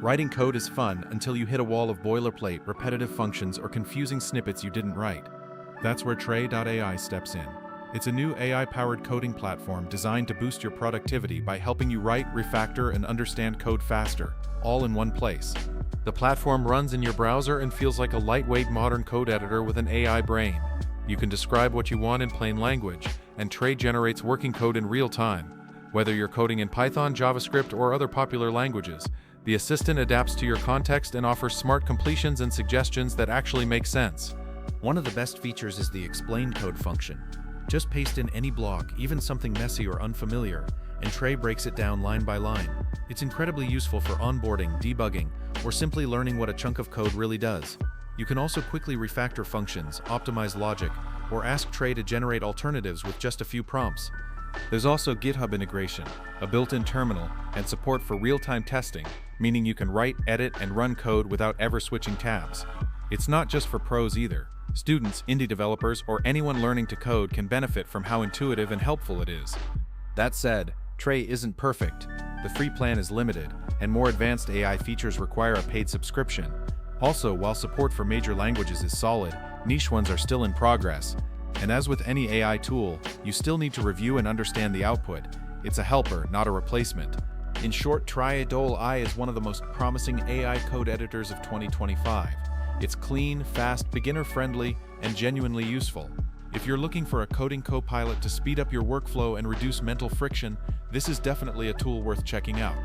Writing code is fun until you hit a wall of boilerplate, repetitive functions, or confusing snippets you didn't write. That's where trae.ai steps in. It's a new AI-powered coding platform designed to boost your productivity by helping you write, refactor, and understand code faster, all in one place. The platform runs in your browser and feels like a lightweight modern code editor with an AI brain. You can describe what you want in plain language, and Trae generates working code in real time. Whether you're coding in Python, JavaScript, or other popular languages, the assistant adapts to your context and offers smart completions and suggestions that actually make sense. One of the best features is the explain code function. Just paste in any block, even something messy or unfamiliar, and Trae breaks it down line by line. It's incredibly useful for onboarding, debugging, or simply learning what a chunk of code really does. You can also quickly refactor functions, optimize logic, or ask Trae to generate alternatives with just a few prompts. There's also GitHub integration, a built-in terminal, and support for real-time testing, meaning you can write, edit, and run code without ever switching tabs. It's not just for pros either. Students, indie developers, or anyone learning to code can benefit from how intuitive and helpful it is. That said, Trae isn't perfect. The free plan is limited, and more advanced AI features require a paid subscription. Also, while support for major languages is solid, niche ones are still in progress. And as with any AI tool, you still need to review and understand the output. It's a helper, not a replacement. In short, trae.ai is one of the most promising AI code editors of 2025. It's clean, fast, beginner-friendly, and genuinely useful. If you're looking for a coding co-pilot to speed up your workflow and reduce mental friction, this is definitely a tool worth checking out.